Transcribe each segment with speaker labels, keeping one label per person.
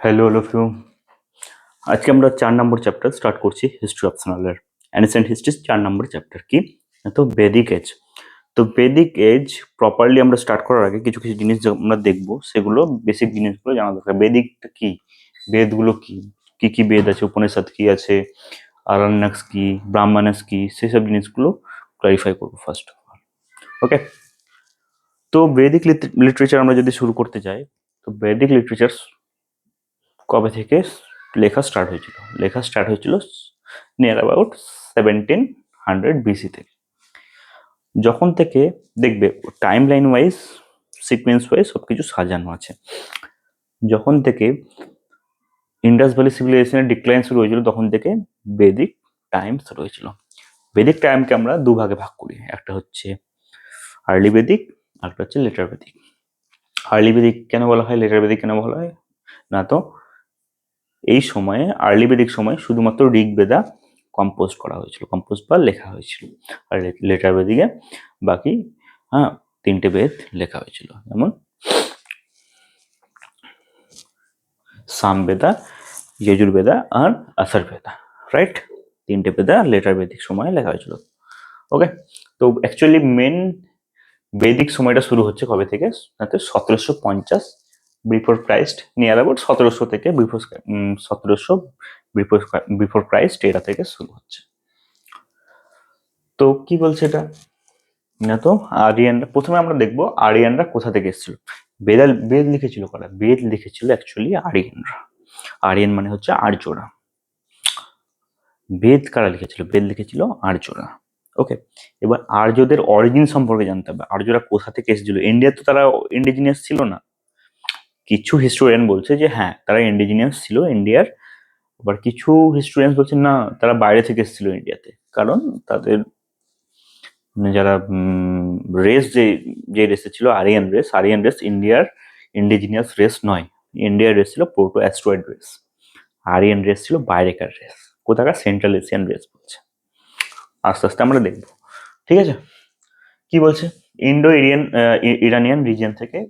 Speaker 1: Hello few আজকে আমরা 4 নম্বর chapter start করছি হিস্ট্রি অপশনালের অ্যানসিয়েন্ট হিস্ট্রি 4 নম্বর চ্যাপ্টার কি তো বেদিক এজ। তো বেদিক এজ প্রপারলি আমরা স্টার্ট করার আগে কিছু কিছু জিনিস আমরা দেখবো, সেগুলো বেসিক জিনিসগুলো জানা দরকার। বেদিকটা কি, বেদগুলো কি, কি কি বেদ আছে, উপনিষদ কি আছে, আরণ্যক কি, ব্রাহ্মণস কি, সেসব জিনিসগুলো ক্লারিফাই করবো ফার্স্ট অফ অল। ওকে, তো বেদিক লিটারেচার আমরা যদি শুরু করতে যাই, তো বেদিক লিটারেচার কবে থেকে লেখা স্টার্ট হয়েছিল নিয়ার অ্যাবাউট 1700 BC থেকে। যখন থেকে দেখবে time line wise, sequence wise সবকিছু সাজানো আছে। যখন থেকে ইন্ডাস ভ্যালি সিভিলাইজেশনের ডিক্লাইন শুরু হয়েছিল তখন থেকে বেদিক টাইম শুরু হয়েছিল। বেদিক টাইমকে আমরা দুভাগে ভাগ করি, একটা হচ্ছে আর্লি বেদিক, একটা হচ্ছে লেটার বেদিক। আর্লি বেদিক কেন বলা হয়, লেটার বেদিক কেন বলা হয় না, তো এই সময়ে আর্লি বেদিক সময় শুধুমাত্র ঋগ্বেদা কম্পোজ করা হয়েছিল, কম্পোজ বা লেখা হয়েছিল। আর লেটার বেদিকে বাকি 3টে বেদ লেখা হয়েছিল, যেমন সামবেদা, যজুর্বেদা আর অথর্ববেদা, রাইট? 3টে বেদা লেটার বেদিক সময়ে লেখা হয়েছিল। ওকে, তো অ্যাকচুয়ালি মেন বৈদিক সময়টা শুরু হচ্ছে কবে থেকে, 1750 বিফোর ক্রাইস্ট, নিয়ার অ্যাবাউট 1700 থেকে বিফোর 1700 বিফোর ক্রাইস্ট এরা থেকে শুরু হচ্ছে। তো কি বলছে এটা না, তো আরিয়ানরা প্রথমে আমরা দেখবো আরিয়ানরা কোথা থেকে এসেছিল। বেদ লিখেছিল কারা? বেদ লিখেছিল অ্যাকচুয়ালি আরিয়ানরা। আরিয়ান মানে হচ্ছে আর্যরা। বেদ কারা লিখেছিল? বেদ লিখেছিল আর্যরা। ওকে, এবার আর্যদের অরিজিন সম্পর্কে জানতে হবে। আর্যরা কোথা থেকে এসেছিল? ইন্ডিয়া তো তারা ইন্ডিজিনিয়াস ছিল না। কিছু হিস্টোরিয়ান বলছে যে হ্যাঁ তারা ইন্ডিজিনিয়াস ছিল ইন্ডিয়ার, আবার কিছু হিস্টোরিয়ান বলছে না তারা বাইরে থেকে এসেছিল ইন্ডিয়াতে, কারণ তাদের যারা রেস, যে রেসে ছিল আরিয়ান রেস ইন্ডিয়ার ইন্ডিজিনিয়াস রেস নয়। ইন্ডিয়ার রেস ছিল proto asteroid race, Aryan race ছিল বাইরেকার রেস, কোথাকার সেন্ট্রাল এশিয়ান রেস বলছে। আস্তে আস্তে আমরা দেখবো, ঠিক আছে? কি বলছে, ইন্ডো ইরানিয়ান রিজিয়ন থেকে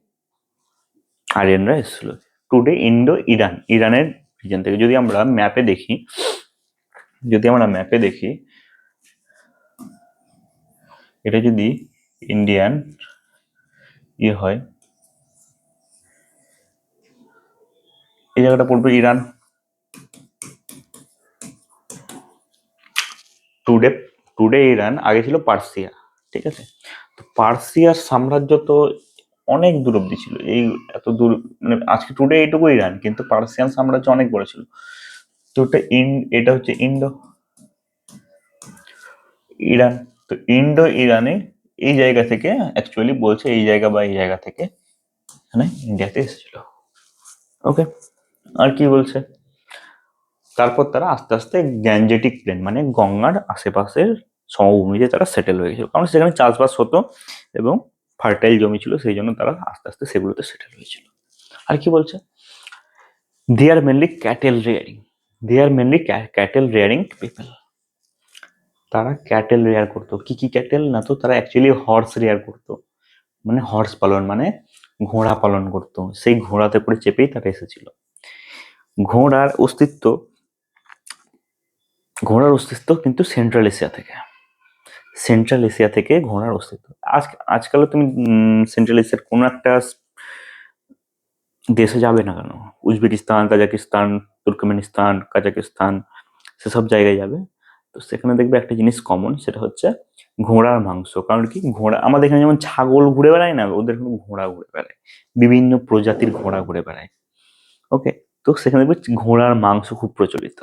Speaker 1: আরিয়ানরা এসেছিল। টুডে ইন্ডো ইরানের রিজিয়ন থেকে। যদি আমরা ম্যাপে দেখি, এটা যদি ইন্ডিয়ান হয়, এই জায়গাটা পড়বে ইরান। টুডে ইরান, আগে ছিল পার্সিয়া, ঠিক আছে? তো পার্সিয়ার সাম্রাজ্য তো অনেক দূর অব্দি ছিল, এই এত দূর, মানে আজকে টুডে এইটুকু ইরান, কিন্তু পার্সিয়ান সাম্রাজ্য অনেক বড় ছিল। তো এটা হচ্ছে ইরান। তো ইন্ডো ইরানে এই জায়গা থেকে অ্যাকচুয়ালি বলছে, এই জায়গা বা এই জায়গা থেকে মানে ইন্ডিয়াতে এসেছিল। ওকে, আর কি বলছে, তারপর তারা আস্তে আস্তে গ্যাঞ্জেটিক প্লেন মানে গঙ্গার আশেপাশের সমভূমিতে তারা সেটেল হয়ে গেছিল, কারণ সেখানে চাষবাস হতো এবং ফার্টাইল জমি ছিল, সেই জন্য তারা আস্তে আস্তে সেগুলোতে সেটেল হয়েছিল। আর কি বলছে, দে আর মেনলি ক্যাটেল রেয়ারিং পিপল। তারা ক্যাটেল রেয়ার করতো। কি কি ক্যাটেল না, তো তারা অ্যাকচুয়ালি হর্স রেয়ার করতো, মানে হর্স পালন মানে ঘোড়া পালন করতো। সেই ঘোড়াতে করে চেপেই তারা এসেছিল। ঘোড়ার অস্তিত্ব কিন্তু সেন্ট্রাল এশিয়া থেকে ঘোড়ার অস্তিত্ব। আজকালও তুমি সেন্ট্রাল এশিয়ার কোনো একটা দেশে যাবে না কেন, উজবেকিস্তান, তাজিকিস্তান, তুর্কমেনিস্তান, কাজাকিস্তান, সেসব জায়গায় যাবে, তো সেখানে দেখবে একটা জিনিস কমন, সেটা হচ্ছে ঘোড়ার মাংস। কারণ কি, ঘোড়া আমাদের এখানে যেমন ছাগল ঘুরে বেড়ায় না, ওদের এখানে ঘোড়া ঘুরে বেড়ায়, বিভিন্ন প্রজাতির ঘোড়া ঘুরে বেড়ায়। ওকে, তো সেখানে দেখবে ঘোড়ার মাংস খুব প্রচলিত,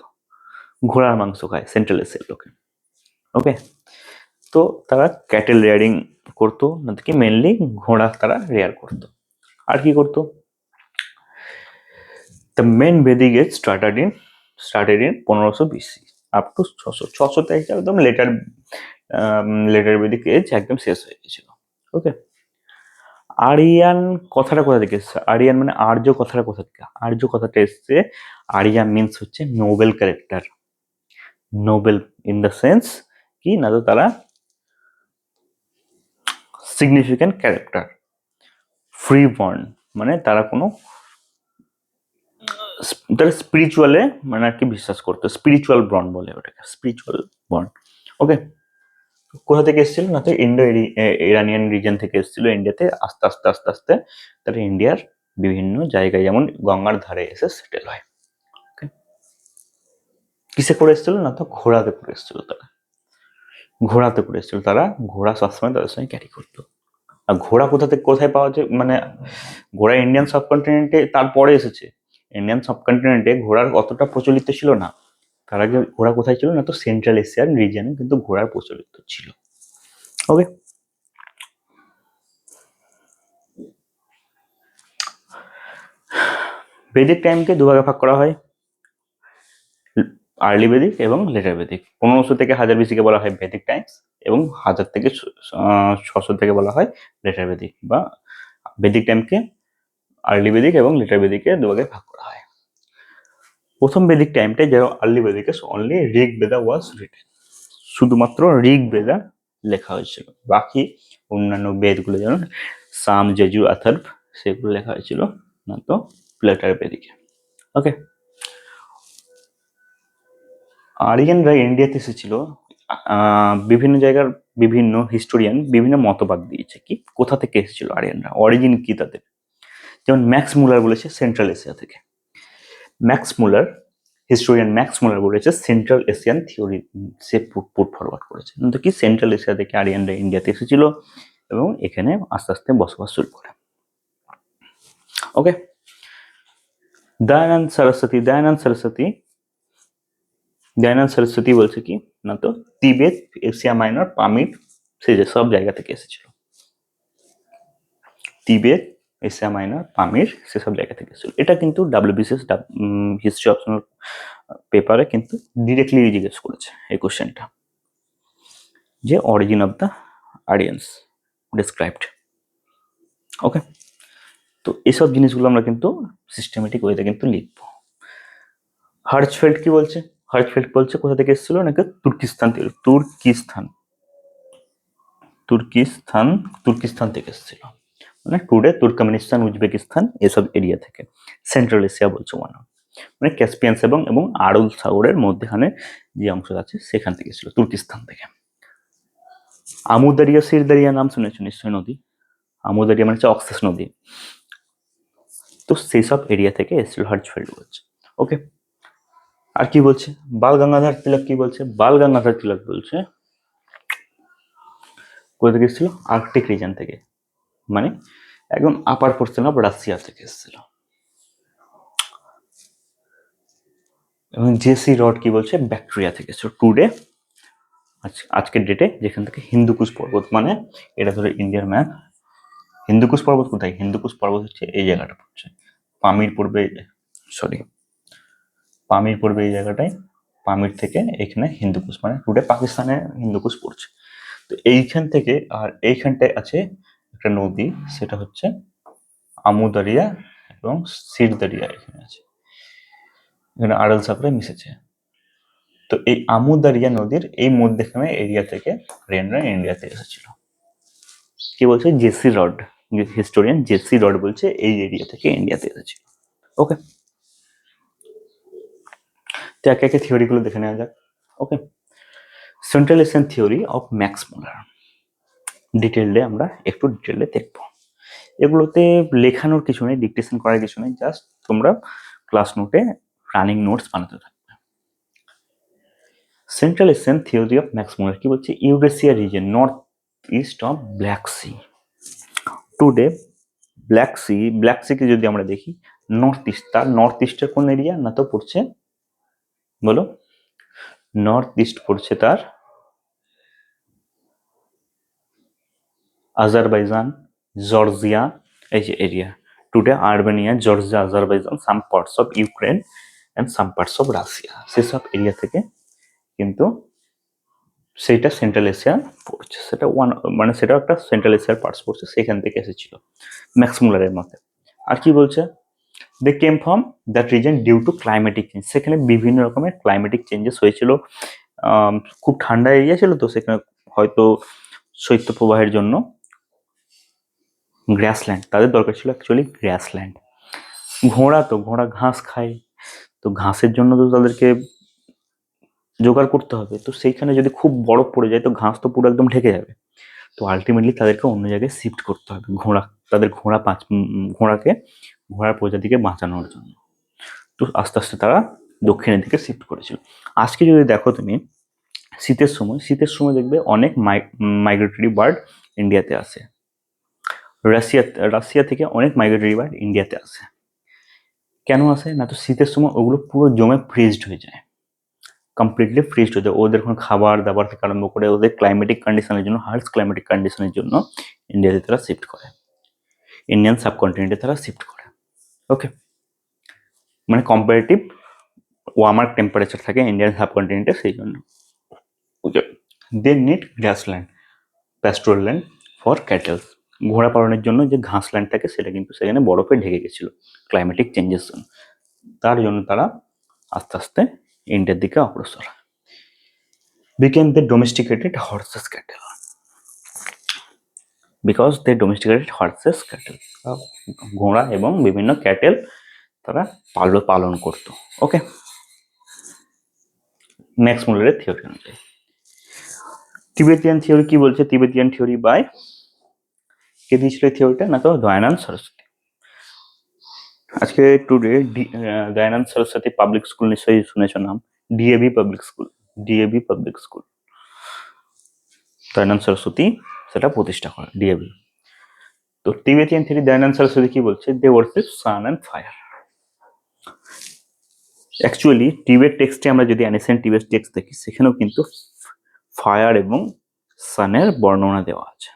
Speaker 1: ঘোড়ার মাংস খায় সেন্ট্রাল এশিয়ার লোকে। ওকে, তো তারা ক্যাটেল রেয়ারিং করতো, না কি মেনলি ঘোড়া তারা রেয়ার করতো। আর কি করতো, the main Vedic age started in 1500 BC up to 600 থেকে একদম লেটার বেদিক এজ একদম শেষ হয়ে গেছিল। ওকে, আরিয়ান কথাটা কোথা থেকে এসছে? আরিয়ান মানে আর্য কথাটা কোথা থেকে? আর্য কথাটা এসছে, আরিয়া মিন্স হচ্ছে Nobel character. Nobel in the sense কি না, তো তারা সিগনিফিক্যান্ট ক্যারেক্টার। ফ্রি বর্ন মানে তারা কোনো তারা স্পিরিচুয়ালে মানে আর কি বিশ্বাস করতো, স্পিরিচুয়াল বন্ড বলে ওটাকে, স্পিরিচুয়াল বন্ড। ওকে, কোথা থেকে এসেছিল না, তো ইন্ডো ইরানিয়ান রিজন থেকে এসেছিল ইন্ডিয়াতে, আস্তে আস্তে আস্তে আস্তে তারা ইন্ডিয়ার বিভিন্ন জায়গায় যেমন গঙ্গার ধারে এসে সেটেল হয়। কিসে করে এসেছিল না, তো ঘোড়াতে করে এসেছিল তারা, ঘোড়াতে করে এসেছিল তারা, ঘোড়া সবসময় তাদের সঙ্গে ক্যারি করতো। আর ঘোড়া কোথা থেকে কোথায় পাওয়া যায়, মানে ঘোড়া ইন্ডিয়ান সাবকন্টিনেন্টে তারপরে এসেছে, ইন্ডিয়ান সাবকন্টিনেন্টে ঘোড়ার অতটা প্রচলিত ছিল না। তার আগে ঘোড়া কোথায় ছিল না, তো সেন্ট্রাল এশিয়ার রিজনে কিন্তু ঘোড়ার প্রচলিত ছিল। ওকে, বেদিক টাইমকে দুভাগে ভাগ করা হয়, আর্লি বেদিক এবং লেটার বেদিক। 1500 থেকে 1000 বিসিকে বলা হয় বেদিক টাইমস, এবং 1000 থেকে 600 থেকে বলা হয় লেটার বেদিক, বা বেদিক টাইমকে আর্লি বেদিক এবং লেটার বেদিকে দুভাগে ভাগ করা হয়। প্রথম বেদিক টাইমটা যারা early বেদিকে only Rig Vedha was written, শুধুমাত্র ঋগ বেদা লেখা হয়েছিল, বাকি অন্যান্য বেদগুলো যেমন সাম, যজুর, অথর্ব সেগুলো লেখা হয়েছিল না তো লেটার বেদিকে। ওকে, আরিয়ানরা ইন্ডিয়াতে এসেছিল, বিভিন্ন জায়গার বিভিন্ন হিস্টোরিয়ান বিভিন্ন মতবাদ দিয়েছে কি কোথা থেকে এসেছিল আরিয়ানরা, অরিজিন কি তাদের। যেমন ম্যাক্স মুলার বলেছে সেন্ট্রাল এশিয়া থেকে, ম্যাক্স মুলার, হিস্টোরিয়ান ম্যাক্স মুলার বলেছে সেন্ট্রাল এশিয়ান থিওরি সে পুট ফরওয়ার্ড করেছে, কিন্তু কি সেন্ট্রাল এশিয়া থেকে আরিয়ানরা ইন্ডিয়াতে এসেছিল এবং এখানে আস্তে আস্তে বসবাস শুরু করে। ওকে, দয়ানন্দ সরস্বতী, দয়ানন্দ সরস্বতী বলছে কি না, তো তিবেত, এশিয়া মাইনর, পামির সে যে সব জায়গা থেকে এসেছিল, তিবেত, এশিয়া মাইনর, পামির সেসব জায়গা থেকে এসেছিল। এটা কিন্তু ডাব্লিউবিসিএস হিস্ট্রি অপশনাল পেপারে কিন্তু ডিরেক্টলি জিজ্ঞেস করেছে এই কোশ্চেনটা, যে origin of the Aryans described. Okay, তো এইসব জিনিসগুলো আমরা কিন্তু সিস্টেমেটিক ওয়েতে কিন্তু লিখবো। হার্চফেল্ড কি বলছে, হার্চফেল্ড বলছে কোথা থেকে এসেছিল নাকি তুর্কিস্তান থেকে, তুর্কিস্তান থেকে এসেছিল, মানে টুডে তুর্কমেনিস্তান, উজবেকিস্তান এসব এরিয়া থেকে, সেন্ট্রাল এশিয়া বলছে মানে ক্যাসপিয়ান এবং আরল সাগরের মধ্যখানে যে অংশ আছে সেখান থেকে এসেছিল, তুর্কিস্তান থেকে। আমুদারিয়া, সিরদারিয়া নাম শুনেছো নিশ্চয় নদী, আমুদারিয়া মানে হচ্ছে অক্সাস নদী, তো সেই সব এরিয়া থেকে এসেছিল হার্চফেল্ড বলছে। ওকে, আর কি বলছে বাল গঙ্গাধর তিলক, কি বলছে বাল গঙ্গাধর তিলক বলছে কোথা থেকে এসেছিল, আর্কটিক রিজন থেকে, মানে একদম আপার পোর্শন অফ রাশিয়া থেকে এসেছিল। এবং জেসি রড কি বলছে ব্যাকটেরিয়া থেকে এসেছিল, টুডে আজকের ডেটে যেখান থেকে হিন্দুকুশ পর্বত, মানে এটা ধরে ইন্ডিয়ার ম্যাপ, হিন্দুকুশ পর্বত কোথায়, হিন্দুকুশ পর্বত হচ্ছে এই জায়গাটা পড়ছে, পামির পড়বে, পামির পড়বে এই জায়গাটায়, পামির থেকে এখানে হিন্দুকুশ, মানে টুডে পাকিস্তানে হিন্দুকুশ পড়ছে। তো এইখান থেকে আর এইখানটায় আছে একটা নদী, সেটা হচ্ছে আমুদারিয়া এবং সিরদারিয়া, এখানে আছে, এখানে আড়াল সাগরে মিশেছে। তো এই আমুদারিয়া নদীর এই মধ্যখানে এরিয়া থেকে আরিয়ানরা ইন্ডিয়াতে এসেছিল। কি বলছে J C Rhode, historian J C Rhode বলছে এই এরিয়া থেকে ইন্ডিয়াতে এসেছিল। ওকে, তো একে একে থিওরিগুলো দেখে নেওয়া যাক। Okay, central Asian theory of Max Muller ডিটেলডে আমরা একটু ডিটেলডে দেখবো। এগুলোতে লেখানোর কিছু নেই, ডিকটেশন করার কিছু নেই, জাস্ট তোমরা ক্লাস নোটে রানিং নোটস বানাতে থাকবে। Central Asian theory of Max Muller কি বলছে, Eurasia region north east of Black Sea, today Black Sea কে যদি আমরা দেখি নর্থ ইস্ট, তার নর্থ ইস্টের কোন এরিয়া না, তো পড়ছে বলো, নর্থ ইস্ট পড়ছে তার আজারবাইজান, জর্জিয়া, এই যে area, today Armenia, Georgia, Azerbaijan, some parts of Ukraine and some parts of Russia, সেসব এরিয়া থেকে কিন্তু সেটা সেন্ট্রাল এশিয়া পড়ছে, সেটা মানে সেটা একটা সেন্ট্রাল এশিয়ার পার্টস পড়ছে, সেখান থেকে এসেছিল ম্যাক্স মুলারের মতে। আর কি বলছে, they came from that region due to climatic change, সেখানে বিভিন্ন রকমের ক্লাইমেটিক চেঞ্জেস হয়েছিল, খুব ঠান্ডা এরিয়া ছিল, তো সেখানে হয়তো শৈত্যপ্রবাহের জন্য গ্রাসল্যান্ড তাদের দরকার ছিল, অ্যাকচুয়ালি গ্রাসল্যান্ড। ঘোড়া তো ঘোড়া ঘাস খায়, তো ঘাসের জন্য তো তাদেরকে জোগাড় করতে হবে, তো সেইখানে যদি খুব বরফ পড়ে যায় তো ঘাস তো পুরো একদম ঢেকে যাবে। তো আলটিমেটলি তাদেরকে অন্য জায়গায় শিফট করতে হবে, তাদের ঘোড়ার প্রজাতিকে বাঁচানোর জন্য। তো আস্তে আস্তে তারা দক্ষিণের দিকে শিফট করেছিল। আজকে যদি দেখো তুমি শীতের সময় দেখবে অনেক মাইগ্রেটরি বার্ড ইন্ডিয়াতে আসে। রাশিয়া থেকে অনেক মাইগ্রেটরি বার্ড ইন্ডিয়াতে আসে। কেন আসে না, তো শীতের সময় ওগুলো পুরো জমে ফ্রিজড হয়ে যায়, কমপ্লিটলি ফ্রিজড হয়ে যায়। ওদের কোনো খাবার দাবার থেকে আরম্ভ করে ওদের ক্লাইমেটিক কন্ডিশনের জন্য, হার্স ক্লাইমেটিক কন্ডিশনের জন্য ইন্ডিয়াতে তারা শিফট করে, ইন্ডিয়ান সাবকন্টিনেন্টে তারা শিফট করে। ওকে, মানে কম্পারেটিভ ওয়ার্মার টেম্পারেচার থাকে ইন্ডিয়ান সাবকন্টিনেন্টে, সেই জন্য। Okay, they need grassland, pastoral land for cattles. ঘোড়া পালনের জন্য যে ঘাস ল্যান্ড থাকে সেটা কিন্তু সেখানে বরফে ঢেকে গেছিল ক্লাইমেটিক চেঞ্জের জন্য। তার জন্য তারা আস্তে আস্তে ইন্ডিয়ার দিকে অগ্রসর হয়। became the domesticated horses cattle because they domesticated horses cattle, ঘোড়া এবং বিভিন্ন ক্যাটেল তারা পালন করতো। ওকে, ম্যাক্স মুলারের থিওরি অনুযায়ী তিবেতিয়ান থিওরি কি বলছে? তিবেতিয়ান থিওরি বাই কে দিয়েছিল এই থিওরিটা? না তো দয়ানন্দ সরস্বতী। আজকে today Dayananda Saraswati public school নিশ্চয়ই শুনেছো নাম, DAV public school, DAV public school, Dayananda Saraswati সেটা প্রতিষ্ঠা করে, ডিএভি। তো তিবেতিয়ান থিওরি দয়ানন্দ সরস্বতী কি বলছে? They worship sun and fire. Actually Tibet টেক্সটে আমরা যদি অ্যানিসেন্ট টিবেট টেক্সট দেখি সেখানেও কিন্তু ফায়ার এবং সানের বর্ণনা দেওয়া আছে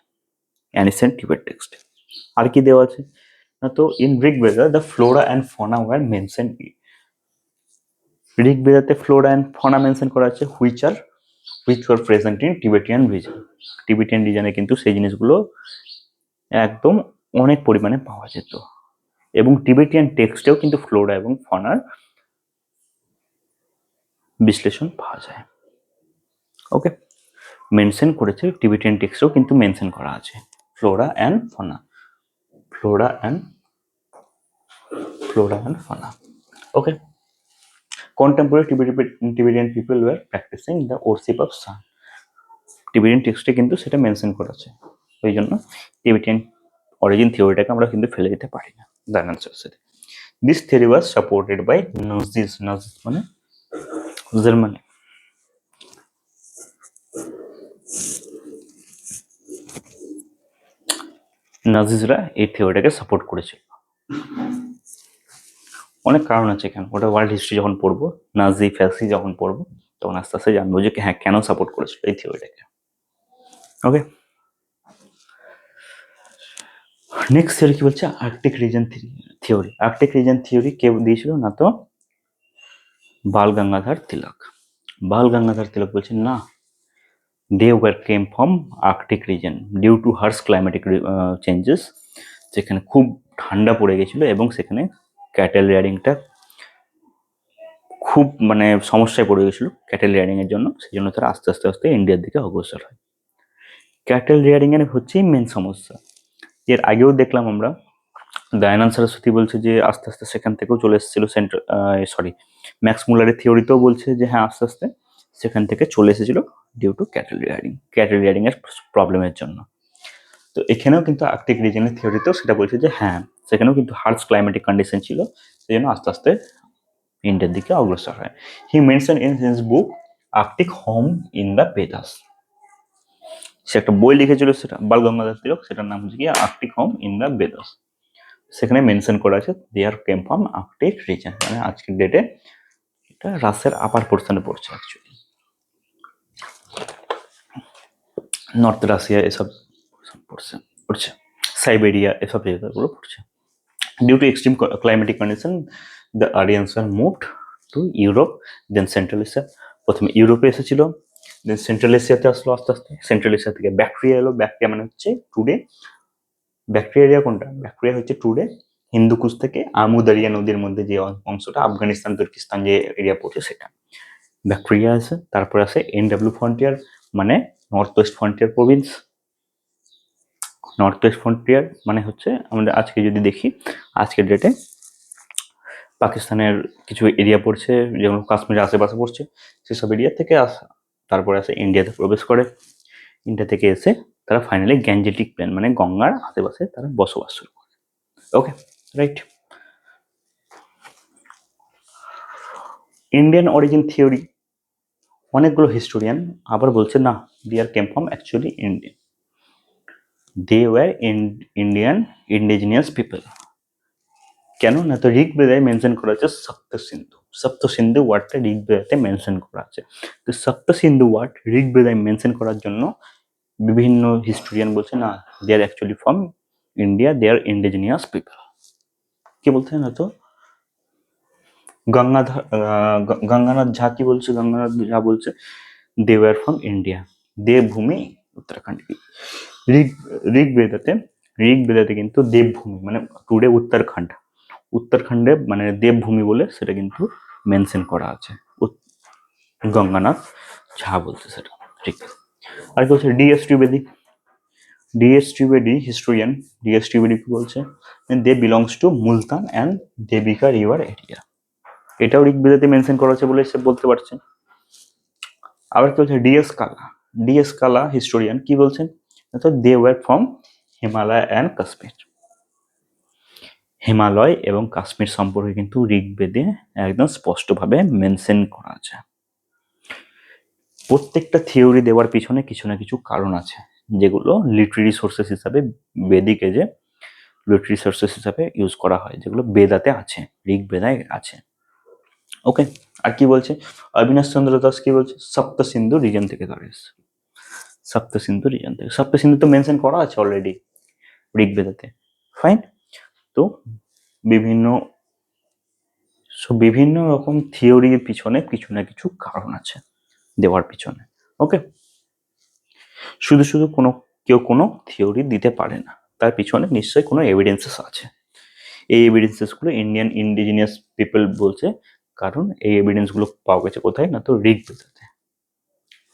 Speaker 1: অ্যানিসেন্ট টিবেট টেক্সটে। আর কি দেওয়া আছে না, তো in Rigveda the flora and fauna were mention. ঋগ্বেদাতে ফ্লোরা অ্যান্ড ফনা মেনশন করা আছে which were present in Tibetan region. Tibetan রিজনে কিন্তু সেই জিনিসগুলো একদম অনেক পরিমাণে পাওয়া যেত, এবং টিবেটিয়ান টেক্সটেও কিন্তু ফ্লোরা এবং ফনার বিশ্লেষণ পাওয়া যায়। ওকে, মেনশন করেছে টিবেটিয়ান টেক্সটেও কিন্তু মেনশন করা আছে flora and fauna, flora and fauna. Okay, contemporary Tibetan people were practicing the worship of sun. Tibetan টেক্সটে কিন্তু সেটা মেনশন করা আছে, ওই জন্য টিবেটিয়ান অরিজিন থিওরিটাকে আমরা কিন্তু ফেলে দিতে পারি না Dayananda Saraswati. This theory was supported by Nazis মানে জার্মানি। নাজিসরা এই থিওরিটাকে সাপোর্ট করেছিল। অনেক কারণ আছে এখানে, ওটা ওয়ার্ল্ড হিস্ট্রি যখন পড়বো, নাজি ফ্যাসি যখন পড়বো, তখন আস্তে আস্তে জানবো যে হ্যাঁ কেন সাপোর্ট করেছিল এই থিওরিটাকে। ওকে, নেক্সট থিওরি কি বলছে? Arctic region theory. Arctic region theory কে দিয়েছিল না তো বাল গঙ্গাধর তিলক। বাল গঙ্গাধর তিলক বলছেন না, they were came from Arctic region due to harsh climatic changes, যেখানে খুব ঠান্ডা পড়ে গেছিল এবং সেখানে ক্যাটেল রেয়ারিংটা খুব মানে সমস্যায় পড়ে গেছিল ক্যাটেল রেয়ারিং এর জন্য, সেই জন্য তারা আস্তে আস্তে আস্তে ইন্ডিয়ার দিকে অগ্রসর হয়। ক্যাটেল রেয়ারিং এর হচ্ছেই মেন সমস্যা। এর আগেও দেখলাম আমরা দয়ানন্দ সরস্বতী বলছে যে আস্তে আস্তে সেখান থেকেও চলে এসেছিল ম্যাক্স মুলারের থিওরিতেও বলছে যে হ্যাঁ আস্তে আস্তে সেখান থেকে চলে এসেছিল ডিউ টু ক্যাটেল রেয়ারিং এর প্রবলেমের জন্য। তো এখানেও কিন্তু আর্কটিক রিজনের থিওরিতেও সেটা বলছে যে হ্যাঁ সেখানেও কিন্তু হার্শ ক্লাইমেটিক কন্ডিশন ছিল, সেই জন্য আস্তে আস্তে ইন্ডিয়ার দিকে অগ্রসর হয়। He mention in his book Arctic home in the Vedas. সে একটা বই লিখেছিল সেটা বাল গঙ্গাধর তিলক, সেটার নাম হচ্ছে কি Arctic home in the Vedas. সেখানে মেনশন করা আছে দেয়ার কেম ফ্রম আর্কটিক রিজন, মানে আজকের ডেটে এটা রাশিয়ার আপার পোর্শনে পড়ছে, অ্যাকচুয়ালি নর্থ রাশিয়া এসব পড়ছে সাইবেরিয়া এসব জায়গাগুলো পড়ছে। Due to extreme climatic condition the Aryans are moved to Europe then central Asia. প্রথমে ইউরোপে এসেছিল, দেন সেন্ট্রাল এশিয়াতে আসলো আস্তে আস্তে। সেন্ট্রাল এশিয়া থেকে ব্যাকট্রিয়া এলো। ব্যাকট্রিয়া মানে হচ্ছে টুডে, ব্যাকট্রিয়া কোনটা? ব্যাকট্রিয়া হচ্ছে টুডে হিন্দুকুশ থেকে আমুদারিয়া নদীর মধ্যে যে অংশটা আফগানিস্তান তুর্কিস্তান যে এরিয়া পড়ছে সেটা ব্যাকট্রিয়া আছে। তারপর আছে এনডব্লিউ ফ্রন্টিয়ার মানে north West frontier Province. North West frontier মানে হচ্ছে আমরা আজকে যদি দেখি আজকের ডেটে পাকিস্তানের কিছু এরিয়া পড়ছে, যেগুলো কাশ্মীরের আশেপাশে পড়ছে, সেসব এরিয়া থেকে আসা, তারপরে আসে ইন্ডিয়াতে প্রবেশ করে। ইন্ডিয়া থেকে এসে তারা ফাইনালি গ্যাঞ্জেটিক প্লেন মানে গঙ্গার আশেপাশে তারা বসবাস শুরু করে। Okay, right. Indian origin theory, অনেকগুলো হিস্টোরিয়ান আবার বলছে না, there came from actually Indian, they were Indian indigenous people. কেন না, তো ঋগ্বেদায় মেনশন করা আছে সপ্ত সিন্ধু, সপ্ত সিন্ধু ওয়ার্ডটা ঋগ্বেদাতে মেনশন করা আছে। তো সপ্ত সিন্ধু ওয়ার্ড ঋগ্বেদায় মেনশন করার জন্য বিভিন্ন হিস্টোরিয়ান বলছে না, they are actually from India, they are indigenous people. কি বলছে না, তো গঙ্গানাথ ঝা কি বলছে, গঙ্গানাথ ঝা বলছে দে ওয়ার ফ্রম ইন্ডিয়া, দেবভূমি উত্তরাখণ্ড। ঋগ্বেদাতে ঋগ্বেদাতে কিন্তু দেবভূমি মানে টুডে উত্তরাখণ্ড, উত্তরাখণ্ডে মানে দেবভূমি বলে সেটা কিন্তু মেনশন করা আছে। গঙ্গানাথ ঝা বলছে সেটা, ঠিক। আর কি বলছে DS Trivedi, DS Trivedi historian, DS Trivedi কি বলছে, they belongs to Multan and Devika river area. এটাও ঋগ্বেদাতে মেনশন করা আছে বলে সে বলতে পারছে। আবার কি বলছে ডিএস কালা, ডিএস কালা হিস্টোরিয়ান কি বলছেন, তো they were from Himalaya and Kashmir. Himalaya এবং কাশ্মীর সম্পর্কে কিন্তু ঋগ্বেদে একদম স্পষ্টভাবে মেনশন করা আছে। প্রত্যেকটা থিওরি দেওয়ার পিছনে কিছু না কিছু কারণ আছে, যেগুলো লিটারি সোর্সেস হিসাবে বেদিক এজে লিটারি সোর্সেস হিসাবে ইউজ করা হয়, যেগুলো বেদাতে আছে, ঋগ্বেদায় আছে। ওকে, আর কি বলছে অবিনাশ চন্দ্র দাস কি বলছে, সপ্ত সিন্ধু রিজন থেকে ধরে এসছে, সপ্ত সিন্ধু রিজন থেকে। সপ্ত সিন্ধু তো মেনশন করা আছে অলরেডি ঋগ্বেদাতে, ফাইন। তো বিভিন্ন বিভিন্ন রকম থিওরির পিছনে কিছু না কিছু কারণ আছে দেওয়ার পিছনে। ওকে, শুধু শুধু কেউ কোনো থিওরি দিতে পারে না, তার পিছনে নিশ্চয়ই কোনো এভিডেন্সেস আছে। এই এভিডেন্সেসগুলো ইন্ডিয়ান ইন্ডিজিনিয়াস পিপল বলছে, কারণ এই এভিডেন্সগুলো পাওয়া গেছে কোথায় না, তো ঋগ্বেদাতে,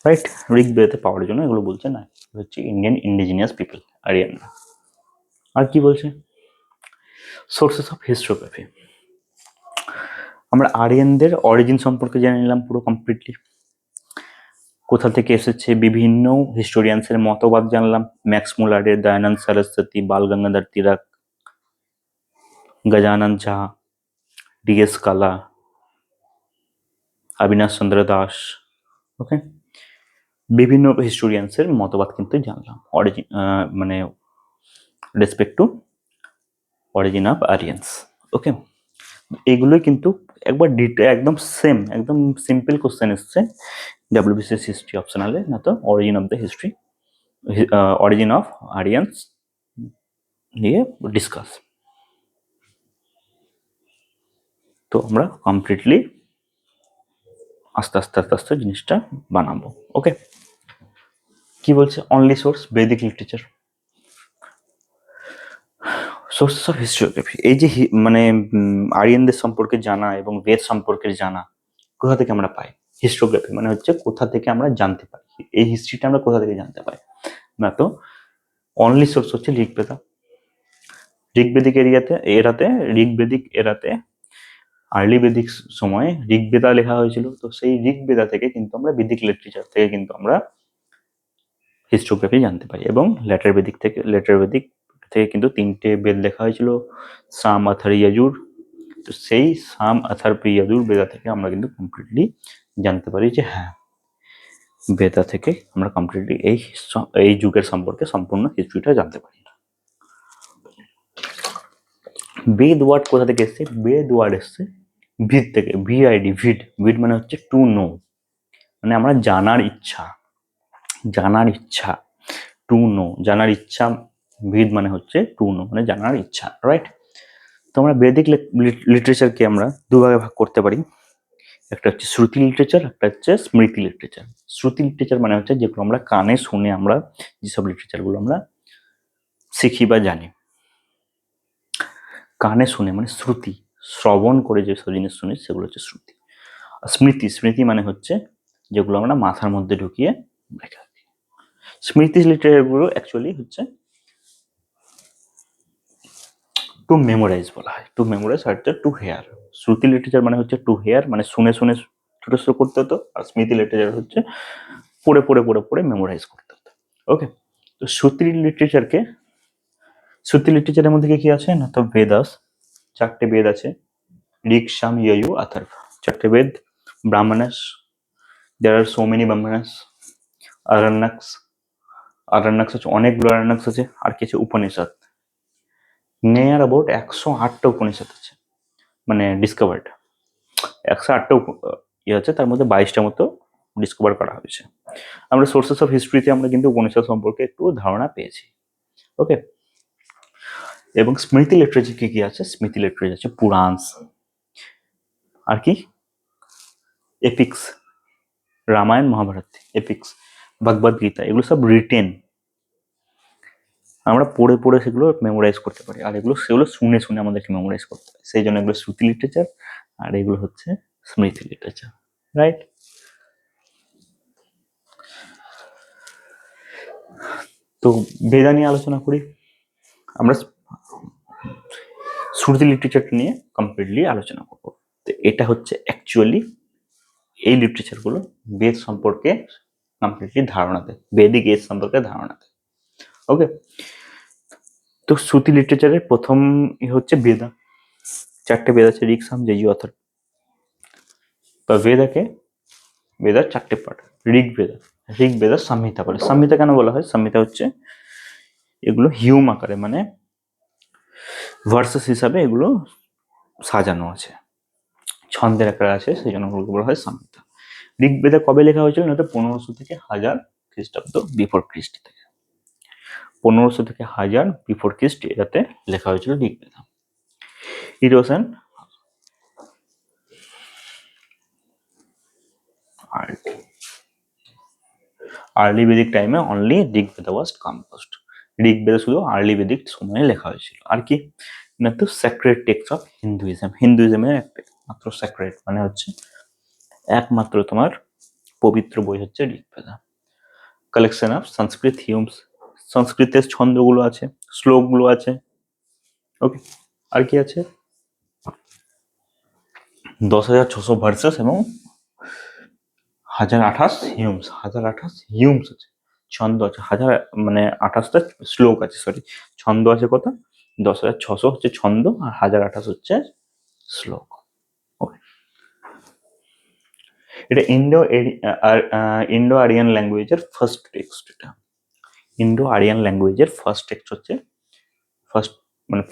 Speaker 1: রাইট। ঋগ্বেদাতে পাওয়ার জন্য এগুলো বলছে না, হচ্ছে ইন্ডিয়ান ইন্ডিজিনিয়াস পিপল, আরিয়ানরা। আর কি বলছে সোর্সেস অফ হিস্টোগ্রাফি, আমরা আরিয়ানদের অরিজিন সম্পর্কে জেনে নিলাম পুরো কমপ্লিটলি, কোথা থেকে এসেছে বিভিন্ন হিস্টোরিয়ানসের মতবাদ জানলাম, ম্যাক্স মুলারের, দয়ানন্দ সরস্বতী, বাল গঙ্গাধর তিলক, গজানন ঝা, ডিএস কালা, অবিনাশ চন্দ্র দাস। ওকে, বিভিন্ন হিস্টোরিয়ানসের মতবাদ কিন্তু জানলাম, অরিজিন মানে respect to origin of Aryans. Okay, এগুলোই কিন্তু একবার একদম সেম একদম সিম্পল কোশ্চেন এসছে ডাব্লিউবিসিএস হিস্ট্রি অপশনালে, না তো origin of the history, origin of Aryans নিয়ে ডিসকাস। তো আমরা কমপ্লিটলি আস্তে আস্তে আস্তে আস্তে জিনিসটা বানাবো। ওকে, কি বলছে অনলি সোর্স বৈদিক লিটারেচার, সোর্সেস অফ হিস্টোগ্রাফি। এই যে মানে আরিয়ানদের সম্পর্কে জানা এবং বেদ সম্পর্কে জানা কোথা থেকে আমরা পাই, হিস্টোগ্রাফি মানে হচ্ছে কোথা থেকে আমরা জানতে পারি, এই হিস্ট্রিটা আমরা কোথা থেকে জানতে পারি না, তো অনলি সোর্স হচ্ছে ঋগ্বেদা। ঋগ্বেদিক ঋগ্বেদিক এরাতে আর্লি বেদিক সময়ে ঋগ্বেদা লেখা হয়েছিল, তো সেই ঋগ্বেদা থেকে কিন্তু আমরা বেদিক লিটারেচার থেকে কিন্তু আমরা হিস্টোগ্রাফি জানতে পারি। এবং লেটার বেদিক থেকে কিন্তু 3টে বেদ লেখা হয়েছিল, সাম, অথর, ইয়াজুর। তো সেই সাম, অথর, ইয়াজুর বেদা থেকে আমরা কিন্তু কমপ্লিটলি জানতে পারি যে হ্যাঁ, বেদা থেকে আমরা কমপ্লিটলি এই যুগের সম্পর্কে সম্পূর্ণ হিস্ট্রিটা জানতে পারি। বেদ ওয়ার্ড কোথা থেকে এসছে, বেদ ওয়ার্ড এসছে ভিড থেকে, ভিআইডি, ভিড। ভিড মানে হচ্ছে টু নো, মানে আমরা জানার ইচ্ছা, জানার ইচ্ছা, টু নো, জানার ইচ্ছা। ভিড মানে হচ্ছে টু নো, মানে জানার ইচ্ছা, রাইট। তো আমরা বেদিক লিটারেচারকে আমরা দুভাগে ভাগ করতে পারি, একটা হচ্ছে শ্রুতি লিটারেচার, একটা হচ্ছে স্মৃতি লিটারেচার। শ্রুতি লিটারেচার মানে হচ্ছে যেগুলো আমরা কানে শুনে আমরা যেসব লিটারেচারগুলো আমরা শিখি বা জানি, কানে শুনে মানে শ্রুতি, শ্রবণ করে যেসব জিনিস শুনি সেগুলো হচ্ছে শ্রুতি। স্মৃতি, স্মৃতি মানে হচ্ছে যেগুলো আমরা মাথার মধ্যে ঢুকিয়ে রেখে রাখি। স্মৃতি লিটারেচারগুলো অ্যাকচুয়ালি হচ্ছে টু মেমোরাইজ বলা হয়, টু মেমোরাইজ আর টু হেয়ার। শ্রুতি লিটারেচার মানে হচ্ছে টু হেয়ার, মানে শুনে শুনে ছোট ছোট করতে হতো, আর স্মৃতি লিটারেচার হচ্ছে পড়ে পড়ে পড়ে পড়ে মেমোরাইজ করতে হতো। ওকে, তো শ্রুতি লিটারেচারের মধ্যে কি কি আছে না, তো বেদাস, 4টে বেদ আছে, ঋক, সাম, ইয়জুর, অথর্ব, 4টে বেদ। Brahmanas, there are so many brahmanas, আরণ্যকস, আরণ্যকস হচ্ছে অনেকগুলো আরণ্যকস আছে, আর কিছু উপনিষদ, নিয়ার অ্যাবাউট 108টা উপনিষদ আছে, মানে ডিসকভার্ড 108টা ইয়ে আছে, তার মধ্যে 22টা মতো ডিসকভার করা হয়েছে। আমরা সোর্সেস অফ হিস্ট্রিতে আমরা কিন্তু উপনিষদ সম্পর্কে একটু ধারণা পেয়েছি। ওকে, এবং স্মৃতি লিটারেচার কি কি আছে, স্মৃতি লিটারেচার আছে পুরাণস, আর কি এপিক্স, রামায়ণ মহাভারত, এপিক্স, ভগবদ গীতা, এগুলো সব রিটেন, আমরা পড়ে পড়ে সেগুলো মেমোরাইজ করতে পারি, আর সেগুলো শুনে শুনে আমাদেরকে মেমোরাইজ করতে হয়, সেই জন্য এগুলো শ্রুতি লিটারেচার, আর এগুলো হচ্ছে স্মৃতি লিটারেচার, রাইট? তো বেদা নিয়ে আলোচনা করি আমরা, শ্রুতি লিটারেচারটা নিয়ে কমপ্লিটলি আলোচনা করবো। তো এটা হচ্ছে অ্যাকচুয়ালি এই লিটারেচার গুলো বেদ সম্পর্কে কমপ্লিটলি ধারণা দেয়, বেদিক এজ সম্পর্কে ধারণা দেয়। ওকে, তো শ্রুতি লিটারেচারের প্রথম হচ্ছে বেদা, 4টে বেদ আছে, ঋক, সাম, যজুর, অথর্ব। বা বেদার 4টে পার্ট, ঋগ্বেদা সংহিতা বলে। সংহিতা কেন বলা হয়? সংহিতা হচ্ছে এগুলো হিউম আকারে, মানে ভার্সেস হিসাবে এগুলো সাজানো আছে, ছন্দের আকারে আছে, সেই জন্য বলা হয় সংহিতা। ঋগ্বেদা কবে লেখা হয়েছিল না, তো 1500 থেকে 1000 খ্রিস্টাব্দ, বিফোর খ্রিস্ট থেকে 1500 থেকে 1000 বিফোর খ্রিস্ট এটাতে লেখা হয়েছিল ঋগ্বেদা। ইট ওয়াজ অ্যান আর্লি বেদিক টাইমে only Rigveda was composed. Rigveda শুধু আর্লি বেদিক সময়ে লেখা হয়েছিল। আর কি না, তো স্যাক্রেড টেক্সট অফ হিন্দুইজম, হিন্দুইজমের একটা মাত্র স্যাক্রেড মানে হচ্ছে একমাত্র তোমার পবিত্র বই হচ্ছে Rigveda. Collection of Sanskrit Hume's, সংস্কৃতের ছন্দগুলো আছে, শ্লোকগুলো আছে। ওকে, আর কি আছে? 10,600 ভার্সেস এবং 1028 হিউমস আছে, ছন্দ আছে, মানে 28টা শ্লোক আছে, সরি ছন্দ আছে কত, 10,600 হচ্ছে ছন্দ, আর 1028 হচ্ছে শ্লোক। ওকে, এটা ইন্ডো আরিয়ান ল্যাঙ্গুয়েজের ফার্স্ট টেক্সট, এটা ইন্ডো আরিয়ান ল্যাঙ্গুয়েজের ফার্স্ট টেক্সট হচ্ছে,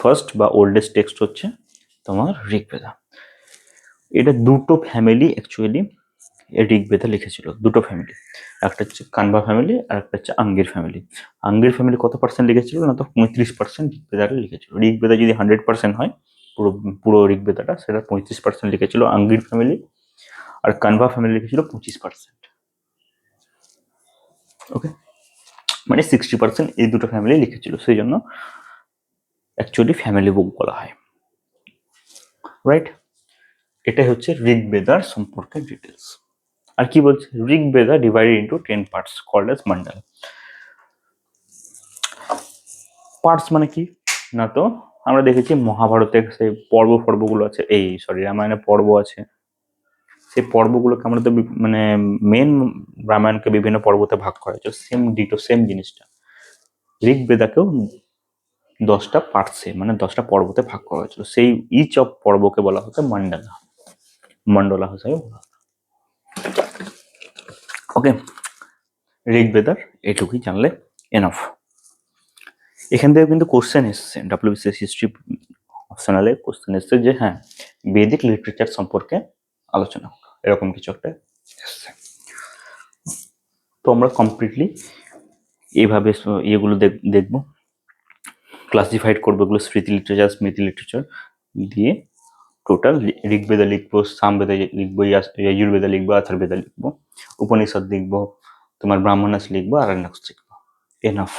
Speaker 1: ফার্স্ট বা ওল্ডেস্ট টেক্সট হচ্ছে তোমার ঋগ্বেদা। এটা দুটো ফ্যামিলি অ্যাকচুয়ালি ঋগ্বেদা লিখেছিল, দুটো ফ্যামিলি, একটা হচ্ছে কানভা ফ্যামিলি আর একটা হচ্ছে আঙ্গির ফ্যামিলি। আঙ্গির ফ্যামিলি কত পার্সেন্ট লিখেছিল না, তো 35% ঋগ্বেদাটা লিখেছিল। ঋগ্বেদা যদি 100% হয়, পুরো পুরো ঋগ্বেদাটা, সেটা 35% লিখেছিল আঙ্গির ফ্যামিলি, আর কানভা ফ্যামিলি লিখেছিল 25%। ওকে, মানে 60% এই দুটো ফ্যামিলি লিখেছিল, সেই জন্য অ্যাকচুয়ালি ফ্যামিলি বুক বলা হয়, রাইট? এটাই হচ্ছে ঋগ্বেদার সম্পর্কে ডিটেলস। আর কি বলছে, Rigveda divided into 10 parts called as mandala. Parts মানে কি না, তো আমরা দেখেছি মহাভারতের সেই পর্বগুলো আছে, রামায়ণের পর্ব আছে, সেই পর্বগুলোকে আমরা তো মানে মেন রামায়ণকে বিভিন্ন পর্বতে ভাগ করা হয়েছে, সেম জিনিসটা ঋগ্বেদাকেও 10টা পার্টসে, মানে 10টা পর্বতে ভাগ করা হয়েছিল, সেই ইচ অফ পর্বকে বলা হতো মন্ডলা হিসাবে বলা হতো। ওকে, ঋগ্বেদার এটুকুই জানলে এনাফ। এখান থেকে কিন্তু কোশ্চেন এসছে, ডাব্লিউবিসিএস হিস্ট্রি অপশনালে কোশ্চেন এসছে যে হ্যাঁ বেদিক লিটারেচার সম্পর্কে আলোচনা করো, এরকম কিছু একটা এসছে। তো আমরা কমপ্লিটলি এইভাবে ইয়েগুলো দেখবো, ক্লাসিফাইড করবো এগুলো, স্মৃতি লিটারেচার দিয়ে টোটাল ঋগ্বেদা লিখবো, সামবেদা লিখবো, যজুর্বেদা লিখবো, অথর্ববেদা লিখবো, উপনিষদ লিখবো, তোমার ব্রাহ্মণাস লিখবো, আরণ্যক লিখবো, এনাফ।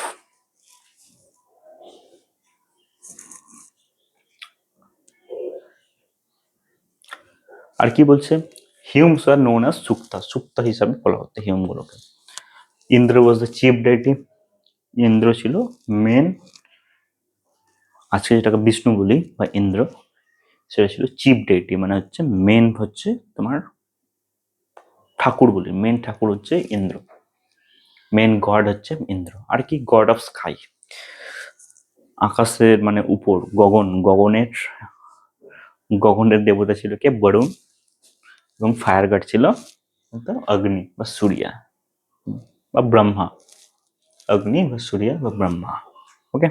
Speaker 1: আর কি বলছে, hymns are known as Sukta হিসাবে বলা হতো হিউমগুলোকে। Indra was the chief deity, Indra ছিল মেন, আজকে যেটাকে বিষ্ণু বলি বা ইন্দ্র, সেটা ছিল চিফ ডেইটি, মানে হচ্ছে মেন হচ্ছে তোমার ঠাকুর বলি, মেন ঠাকুর হচ্ছে ইন্দ্র, মেন গড হচ্ছে ইন্দ্র। আর কি গড অফ স্কাই, আকাশের মানে উপর, গগনের গগনের দেবতা ছিল কে, বরুণ। এবং ফায়ার গড ছিল অগ্নি বা সূর্যা বা ব্রহ্মা, অগ্নি বা সূর্য বা ব্রহ্মা। ওকে,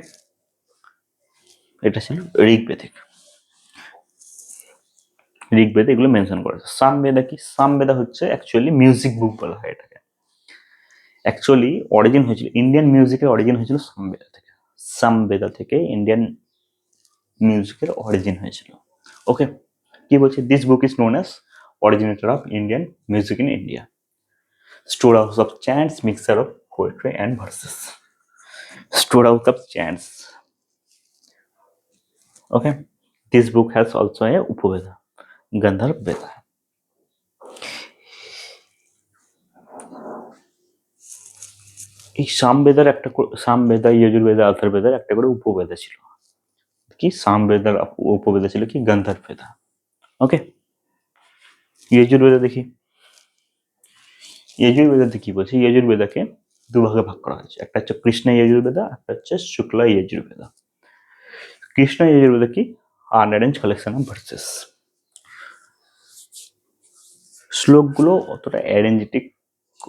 Speaker 1: এটা ছিল ঋগ্বেদিক। ঋগ্বেদে এগুলো মেনশন করেছে। সামবেদা কি? সামবেদা হচ্ছে অ্যাকচুয়ালি মিউজিক বুক বলা হয় এটাকে। অ্যাকচুয়ালি অরিজিন হয়েছিল, ইন্ডিয়ান মিউজিকের অরিজিন হয়েছিল সামবেদা থেকে। সামবেদা থেকে ইন্ডিয়ান মিউজিকের অরিজিন হয়েছিল। ওকে, কি বলছে? This book is known as originator of Indian music in India, storehouse of chants, mixture of poetry and verses. Storehouse of chants. Okay, this book has also a Upaveda, Gandharv Veda. এই সামবেদার একটা সামবেদা, যজুর্বেদা, অথর্ববেদার একটা করে উপবেদা ছিল। কি সামবেদার উপবেদা ছিল কি গন্ধর্ব বেদা। ওকে, যজুর্বেদা দেখি। যজুর্বেদাতে কি বলছে? যজুর্বেদাকে দুভাগে ভাগ করা হয়েছে, একটা হচ্ছে কৃষ্ণ যজুর্বেদা, একটা হচ্ছে শুক্লা যজুর্বেদা। কৃষ্ণ যজুর্বেদা কি? আনঅ্যারেঞ্জ কালেকশন অফ ভার্সেস। শ্লোকগুলো অতটা অ্যারেঞ্জেটিক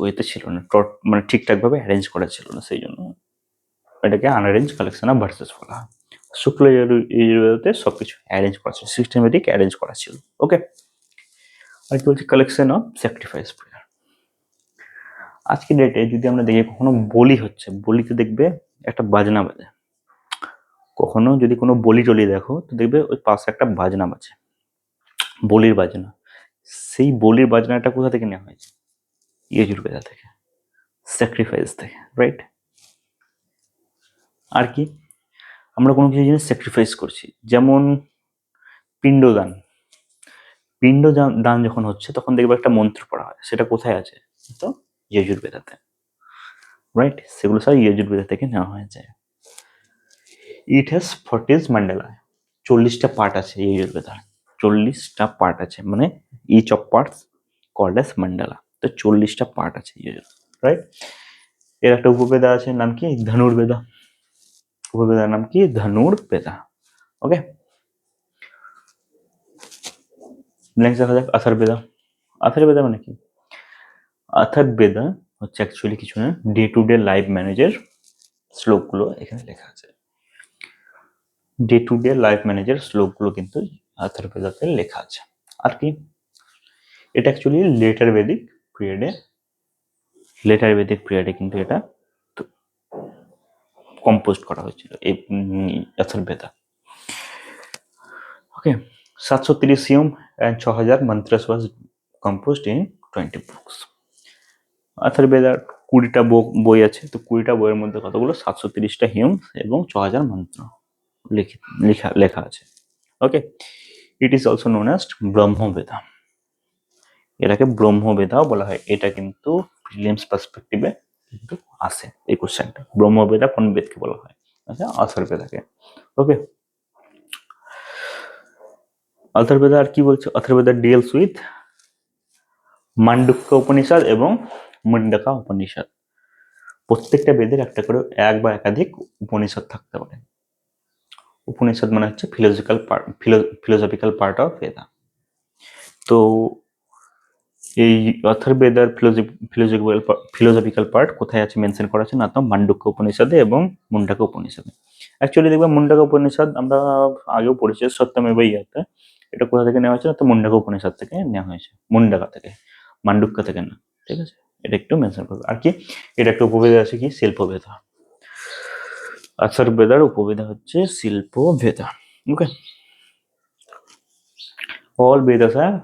Speaker 1: ওয়েতে ছিল না, মানে ঠিকঠাক ভাবে অ্যারেঞ্জ করা ছিল না, সেই জন্য এটাকে আনঅ্যারেঞ্জ কালেকশন অফ ভার্সেস বলা হয়। শুক্ল যজুর্বেদাতে সবকিছু অ্যারেঞ্জ করা ছিল, সিস্টেমেটিক অ্যারেঞ্জ করা ছিল। ওকে, আর কি বলছে? Collection of sacrifice prayer. আজকের ডেটে যদি আমরা দেখি কখনো বলি হচ্ছে, বলিতে দেখবে একটা বাজনা বাজে। কখনো যদি কোনো বলি টলি দেখো তো দেখবে ওই পাশে একটা বাজনা বাজে, বলির বাজনা। সেই বলির বাজনাটা কোথা থেকে নেওয়া হয়েছে? যজুর্বেদা থেকে, স্যাক্রিফাইস থেকে, রাইট? আর কি? আমরা কোনো কিছু জিনিস স্যাক্রিফাইস করছি, যেমন পিণ্ডদান। দান যখন হচ্ছে তখন দেখবে একটা মন্ত্র পড়া হয়, সেটা কোথায় আছে? তো যজুর্বেদাতে, রাইট? সেগুলো সব যজুর্বেদা থেকে নেওয়া হয়েছে। ইট হ্যাজ 40 mandala, 40টা পার্ট আছে যজুর্বেদার, 40টা পার্ট আছে, মানে each of parts called as mandala। তো 40টা পার্ট আছে রাইট? এর একটা উপবেদা আছে, নাম কি? ধনুর্বেদা। উপবেদার নাম কি? ধনুর্বেদা। ওকে, নেক্সট দেখা যাক অথর্ববেদা। অথর্ববেদা মানে কি? অথর্ববেদা হচ্ছে অ্যাকচুয়ালি কিছু না, ডে টু ডে লাইফ ম্যানেজের শ্লোকগুলো এখানে লেখা আছে। ডে টু ডে লাইফ ম্যানেজের শ্লোকগুলো কিন্তু অথর্ববেদাতে লেখা আছে। আর কি? এটা অ্যাকচুয়ালি লেটার বেদিক পিরিয়ডে কিন্তু এটা কম্পোজ করা হয়েছিল এই অথর্ববেদা। ওকে, 730 Hume and 6000 mantras was composed in 20 books. অথর্ববেদার 20টা বই আছে, তো 20টা বইয়ের মধ্যে কতগুলো? 730টা হিউম এবং 6000 মন্ত্র লেখা আছে। Okay, it is also known as Brahmaveda. এটাকে ব্রহ্মবেদাও বলা হয়। এটা কিন্তু প্রিলিমস পার্সপেক্টিভে কিন্তু আসে এই কোশ্চেনটা, ব্রহ্মবেদা কোন বেদকে বলা হয়? আচ্ছা, অথর্ববেদাকে। ওকে, অথর্ববেদা আর কি বলছে? অথর্ববেদা ডিলস উইথ মান্ডুক্য উপনিষদ এবং মুন্ডকা উপনিষদ। প্রত্যেকটা বেদের একটা করে এক বা একাধিক উপনিষদ থাকতে পারে। উপনিষদ মানে হচ্ছে ফিলোসফিক্যাল পার্ট অফ বেদা। তো এই অথর্ববেদার ফিলোসফিক্যাল পার্ট কোথায় আছে মেনশন করা আছে? না তো মান্ডুক্য উপনিষদে এবং মুন্ডাকা উপনিষদে। অ্যাকচুয়ালি দেখবে মুন্ডাকা উপনিষদ আমরা আগেও পড়েছি, সত্যমেব জয়তে। এটা কোথা থেকে নেওয়া হয়েছে? না তো মুন্ডাকা উপনিষদ থেকে নেওয়া হয়েছে, মুন্ডাকা থেকে, মান্ডুক্য থেকে না। ঠিক আছে, এটা একটু মেনশন করবে। আর কি? এটা একটা উপভেদা আছে কি? শিল্পভেদা। অথর্ববেদার উপভেদা হচ্ছে শিল্পভেদা। ওকে, অল বেদাস আর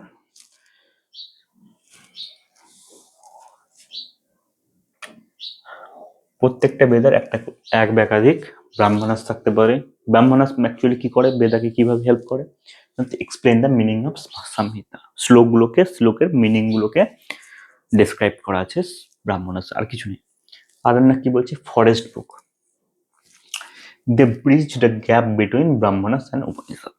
Speaker 1: প্রত্যেকটা বেদার এক বা একাধিক ব্রাহ্মণাস থাকতে পারে। ব্রাহ্মণাস অ্যাকচুয়ালি কি করে? বেদাকে কিভাবে হেল্প করে? Explain the meaning of Samhita. শ্লোকের মিনিং গুলোকে ডেসক্রাইব করা আছে ব্রাহ্মণাস, আর কিছু নেই। আর না কি বলছে? Forest book, they bridge the gap between Brahmanas and Upanishad.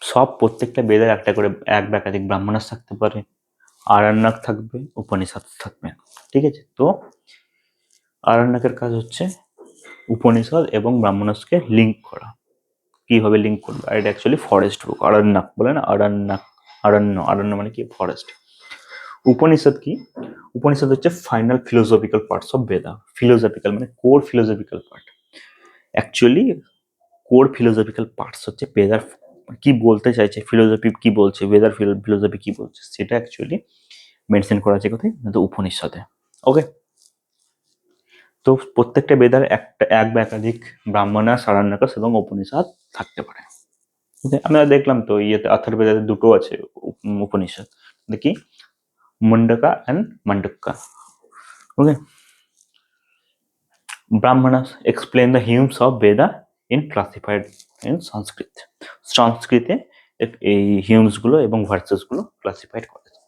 Speaker 1: সব প্রত্যেকটা বেদের একটা করে এক বা একাধিক ব্রাহ্মণাস থাকতে পারে, আরণ্যক থাকবে, উপনিষদ থাকবে। ঠিক আছে, তো আরণ্যকের কাজ হচ্ছে উপনিষদ এবং ব্রাহ্মণাসকে লিঙ্ক করা। কিভাবে লিঙ্ক করবে? আর এটা অ্যাকচুয়ালি ফরেস্ট বুক। আরণ্যক বলে না, আরণ্যক, অরণ্য মানে কি? ফরেস্ট। উপনিষদ কি? উপনিষদ হচ্ছে final philosophical parts of Vedha. Philosophical মানে core philosophical part. Actually core philosophical parts হচ্ছে বেদার। কি বলতে চাইছে, ফিলোসফি কি বলছে, বেদার ফিলোসফি কি বলছে, সেটা অ্যাকচুয়ালি মেনশন করা আছে কোথায়? না তো উপনিষদে। ওকে, তো প্রত্যেকটা বেদার একটা এক বা একাধিক ব্রাহ্মণাস, আরণ্যকাস এবং উপনিষদ থাকতে পারে। ওকে, আমরা দেখলাম তো ইয়েতে অথর্ববেদে দুটো আছে উপনিষদ, দেখি Mundaka and Mandukya. Okay, Brahmanas explain the hymns of Veda in classified in Sanskrit. সংস্কৃতে এই হিউমস গুলো এবং ভার্সেস গুলো ক্লাসিফাইড করা যায়।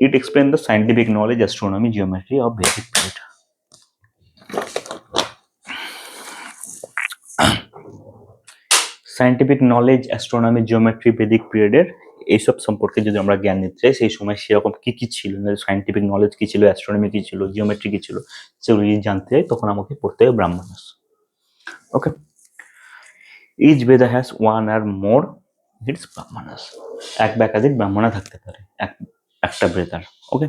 Speaker 1: It explains the scientific knowledge, astronomy, geometry of Vedic period. Scientific knowledge, astronomy, geometry, Vedic পিরিয়ডের এইসব সম্পর্কে যদি আমরা জ্ঞান নিতে চাই, সেই সময় সেরকম কি কি ছিল, সায়েন্টিফিক নলেজ কি ছিল, অ্যাস্ট্রোনমি কি ছিল, জিওমেট্রি কি ছিল, সেগুলো যদি জানতে চাই তখন আমাকে পড়তে হবে Brahmanas. Okay, each Veda has one or more its Brahmanas. এক বা একাধিক ব্রাহ্মণা থাকতে পারে একটা বেদার। Okay,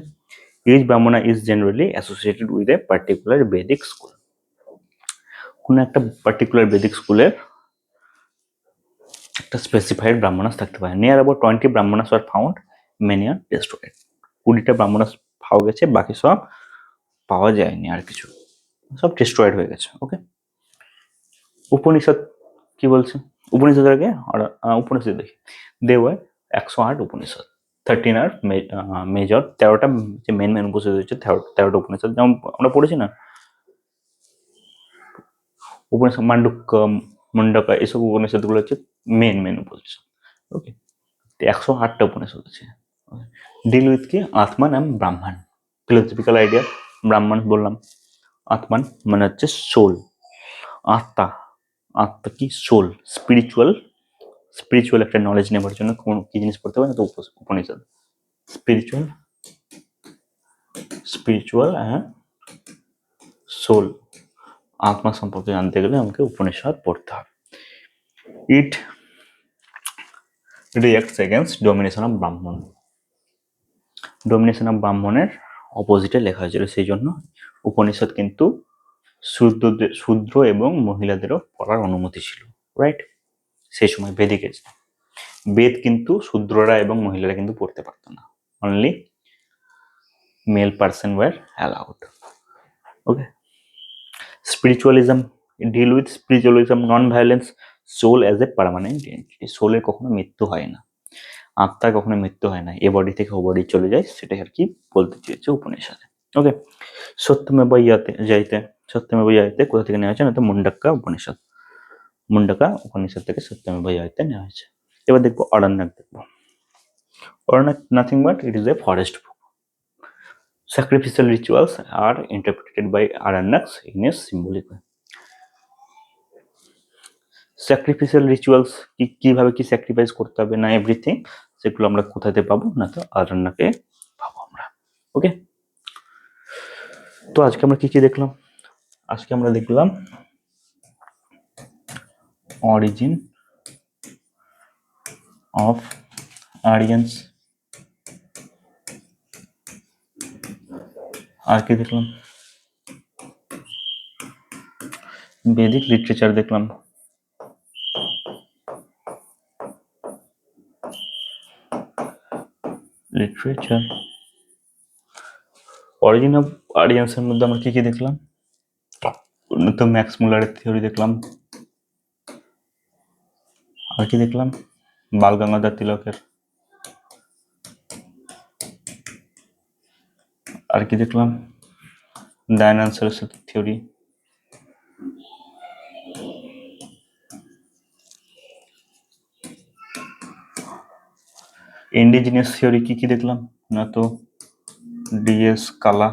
Speaker 1: each Brahmana is generally associated with a particular Vedic school. কোনো একটা পার্টিকুলার বেদিক স্কুলের একটা স্পেসিফাইড ব্রাহ্মণাস থাকতে পারে। Near about 20 Brahmanas are found, many are destroyed. 20টা ব্রাহ্মণাস পাওয়া গেছে, বাকি সব পাওয়া যায়নি, আর কিছু সব ডিস্ট্রয়েড হয়ে গেছে। ওকে, উপনিষদ কি বলছে? উপনিষদের আগে উপনিষদ দেখি, দেওয়ায় 108 উপনিষদ, 13 আর মেজর, 13টা যে মেন মেন উপনিষদ হচ্ছে 13টা উপনিষদ, যেমন আমরা পড়েছি না উপনিষদ মান্ডুক্য, মুন্ডকা, এসব উপনিষদগুলো হচ্ছে মেন মেন উপনিষদ। ওকে, 108টা উপনিষদ আছে। ডিল উইথ কি? আত্মান এন্ড ব্রাহ্মণ। Philosophical idea. ব্রাহ্মণ বললাম, আত্মান মানে হচ্ছে সোল, আত্মা। আত্মা কি? সোল। স্পিরিচুয়াল, স্পিরিচুয়াল একটা নলেজ নেবার জন্য কোন কি জিনিস পড়তে হবে না তো উপনিষদ। স্পিরিচুয়াল, স্পিরিচুয়াল হ্যাঁ, সোল, আত্মা সম্পর্কে জানতে গেলে আমাকে উপনিষদ পড়তে হবে। ইট রিঅ্যাক্টস এগেনস্ট ডমিনেশন অফ ব্রাহ্মণ। ডমিনেশন অফ ব্রাহ্মণের অপোজিটে লেখা হয়েছিল, সেই জন্য উপনিষদ কিন্তু শূদ্র এবং মহিলাদেরও পড়ার অনুমতি ছিল, রাইট? সেই সময় বেদিক এজ, বেদ কিন্তু শূদ্ররা এবং মহিলারা কিন্তু পড়তে পারতো না, only male person were allowed. Okay, spiritualism deal with spiritualism, non violence, soul as a permanent entity. সোলের কখনো মৃত্যু হয় না, আত্মার কখনো মৃত্যু হয় না, এ বডি থেকে ও বডি চলে যায়, সেটাই আর কি বলতে চেয়েছে উপনিষদে। ওকে, সত্যমেব জয়তে, সত্যমেব জয়তে কোথা থেকে নেওয়া হয়েছে না তো মুন্ডাক্কা উপনিষদ, মুন্ডাকা উপনিষদ থেকে সত্যমেব জয়তে নেওয়া হয়েছে। এবার দেখবো অরণ্যক, দেখবো Aranyaka nothing but it is a forest book. Sacrificial rituals are interpreted by Aranyaks in a symbolic way. Sacrificial rituals কিভাবে কি স্যাক্রিফাইস করতে হবে না এভরিথিং, সেগুলো আমরা কোথাতে পাবো না তো আরণ্যকে পাবো আমরা। ওকে, তো আজকে আমরা কি কি দেখলাম? আজকে আমরা দেখলাম অরিজিন অফ আরিয়ান্স, আর কি দেখলাম? বেদিক লিটারেচার দেখলাম, লিটারেচার। অরিজিন অফ আরিয়ান্সের মধ্যে আমরা কি কি দেখলাম? তো ম্যাক্স মুলারের থিওরি দেখলাম, আর কি দেখলাম? বাল গঙ্গাধর তিলকের, আর কি দেখলাম? দয়ানন্দ সরস্বতীর থিওরি, ইন্ডিজিনিয়াস থিওরি কি কি দেখলাম না তো ডিএস কালা,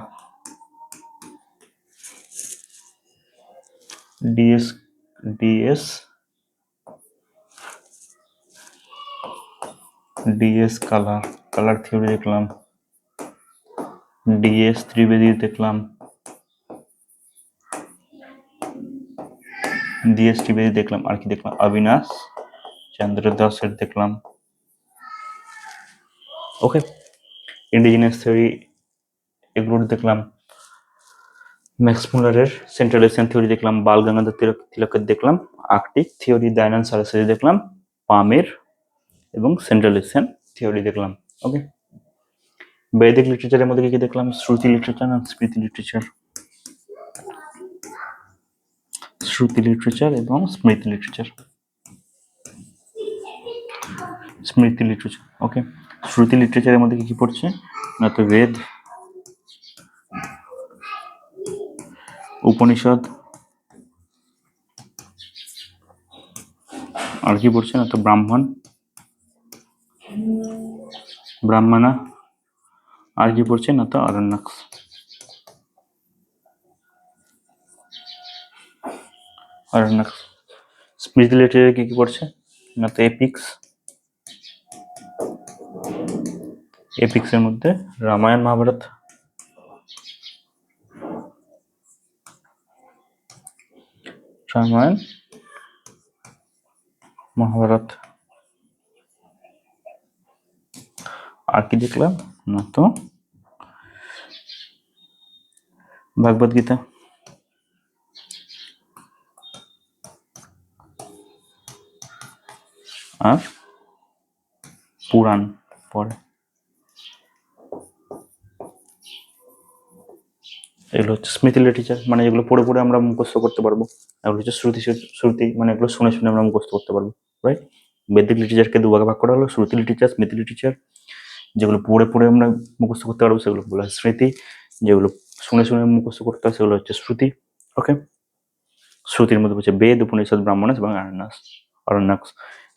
Speaker 1: DS DS DS colour theory দেখলাম, ডিএস ত্রিবেদী দেখলাম, ডিএস ত্রিবেদী দেখলাম, আর কি দেখলাম, অবিনাশ চন্দ্র দাসের দেখলাম। ওকে, ইন্ডিজিনিয়াস থিওরি এগুলো দেখলাম, ম্যাক্স মুলারের সেন্ট্রাল এশিয়ান থিওরি দেখলাম, বাল গঙ্গাধর তিলকের দেখলাম, আর্কটিক থিওরি দয়ানন্দ সরস্বতী দেখলাম, পামের এবং সেন্ট্রাল এশিয়ান থিওরি দেখলাম। ওকে, বৈদিক লিটারেচারের মধ্যে কি দেখলাম, শ্রুতি লিটারেচার আর স্মৃতি লিটারেচার, শ্রুতি লিটারেচার এবং স্মৃতি লিটারেচার, স্মৃতি লিটারেচার। ওকে, শ্রুতি লিটারেচারের মধ্যে কি পড়ছে না, তো বেদ, উপনিষদ, আর কি পড়ছে না, তো ব্রাহ্মণা, আর কি পড়ছে না, তো আরণ্যক। স্মৃতি লিটারেচারে কি পড়ছে না, তো এপিক্সের মধ্যে রামায়ণ মহাভারত, আর কি দেখলাম না, তো ভাগবত গীতা, আর পুরাণ পড়ে। এগুলো হচ্ছে স্মৃতি লিটারেচার, মানে যেগুলো পড়ে পড়ে আমরা মুখস্থ করতে পারবো। এগুলো হচ্ছে শ্রুতি, মানে এগুলো শুনে শুনে আমরা মুখস্থ করতে পারবো, রাইট। বৈদিক লিটারেচারকে দুভাগে ভাগ করা হলো, শ্রুতি লিটারেচার, স্মৃতি লিটারেচার। যেগুলো পড়ে পড়ে আমরা মুখস্থ করতে পারবো সেগুলো বলা হয় স্মৃতি, যেগুলো শুনে শুনে মুখস্থ করতে হয় সেগুলো হচ্ছে শ্রুতি। ওকে, শ্রুতির মধ্যে পড়ছে বেদ, উপনিষদ, ব্রাহ্মণস এবং আরণ্যক।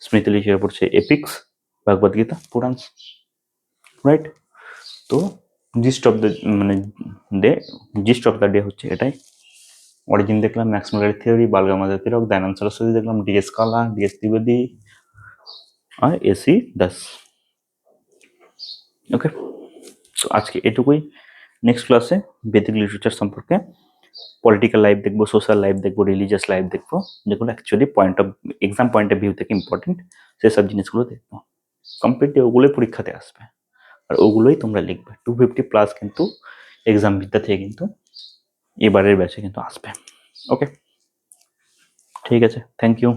Speaker 1: স্মৃতি লিটারেচার পড়ছে এপিক্স, ভাগবত গীতা, পুরাণ, রাইট। তো জিস্ট অফ দ্য ডে হচ্ছে এটাই। অরিজিন দেখলাম, ম্যাক্স মুলারের থিওরি, বাল গঙ্গাধর তিলক, দয়ানন্দ সরস্বতী দেখলাম, ডিএস কালা, ডিএস ত্রিবেদী আর এসি দাস। ওকে, তো আজকে এটুকুই। নেক্সট ক্লাসে বেদিক লিটারেচার সম্পর্কে পলিটিক্যাল লাইফ দেখবো, সোশ্যাল লাইফ দেখবো, রিলিজিয়াস লাইফ দেখবো, যেগুলো actually exam point of view থেকে ইম্পর্টেন্ট, সেসব জিনিসগুলো দেখবো। কমপ্লিটলি ওগুলোই পরীক্ষাতে আসবে, আর ওগুলোই তোমরা লিখবে। 250+ কিন্তু এক্সাম বিদ্যা থেকে কিন্তু এবারের ব্যাচে কিন্তু আসবে। ওকে, ঠিক আছে, থ্যাংক ইউ।